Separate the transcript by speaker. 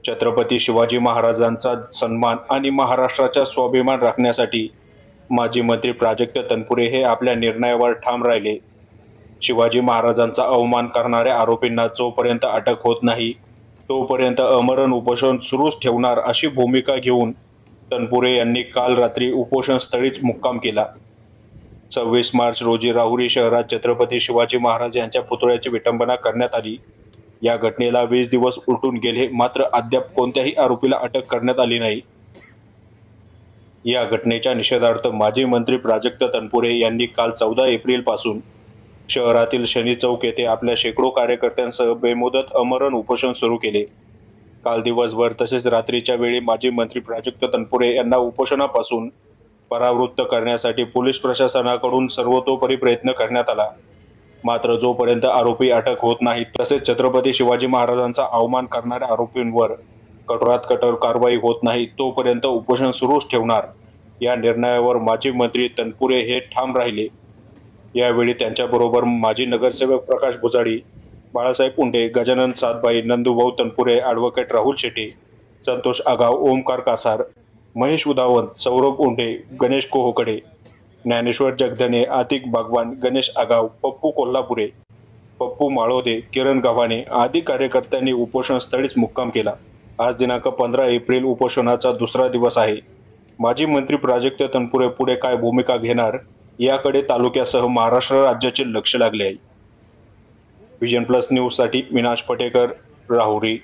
Speaker 1: छत्रपती शिवाजी महाराजांचा सन्मान आणि महाराष्ट्राचा स्वाभिमान राखण्यासाठी माजी मंत्री प्राजक्त तनपुरे हे आपल्या निर्णयावर ठाम राहिले। शिवाजी महाराजांचा अवमान करणाऱ्या आरोपींना जोपर्यंत अटक होत नाही तोपर्यंत अमरण उपोषण सुरूच ठेवणार अशी भूमिका घेऊन तनपुरे यांनी काल रात्री उपोषण स्थळीच मुक्काम केला। 26 मार्च रोजी राहुरी शहरात छत्रपती शिवाजी महाराज यांच्या पुतळ्याची विटंबना करण्यात आली। या घटनेला 20 दिवस उलटून गेले, मात्र अद्याप कोणत्याही आरोपीला अटक करण्यात आली नाही। या घटनेच्या निषेधार्थ माजी मंत्री प्राजक्त तनपुरे यांनी काल 14 एप्रिल पासून शहरातील शनी चौक येथे आपल्या शेकडो कार्यकर्त्यांसह बेमुदत अमरण उपोषण सुरू केले। काल दिवसभर तसेच रात्रीच्या वेळी माजी मंत्री प्राजक्त तनपुरे यांना उपोषणापासून परावृत्त करण्यासाठी पोलीस प्रशासनाकडून सर्वतोपरी प्रयत्न करण्यात आला, मात्र जोपर्यंत आरोपी अटक होत नाहीत तसेच छत्रपती शिवाजी महाराजांचा अवमान करणाऱ्या आरोपींवर कठोरात कठोर कारवाई होत नाही तोपर्यंत उपोषण सुरूच ठेवणार या निर्णयावर माजी मंत्री तनपुरे हे ठाम राहिले। यावेळी त्यांच्याबरोबर माजी नगरसेवक प्रकाश भुजाडी, बाळासाहेब उंडे, गजानन सातबाई, नंदुभाऊ तनपुरे, ॲडव्होकेट राहुल शेट्टी, संतोष आगाव, ओमकार कासार, महेश उदावंत, सौरभ उंडे, गणेश कोहकडे, ज्ञानेश्वर जगधने, आतिक बागवान, गणेश आगाव, पप्पू कोल्हापुरे, पप्पू माळोदे, किरण गव्हाणे आदी कार्यकर्त्यांनी उपोषण स्थळीच मुक्काम केला। आज दिनांक 15 एप्रिल उपोषणाचा दुसरा दिवस आहे। माजी मंत्री प्राजक्त तनपुरे पुढे काय भूमिका घेणार याकडे तालुक्यासह महाराष्ट्र राज्याचे लक्ष लागले आहे। विजन प्लस न्यूज साठी विनाश पटेकर, राहुरी।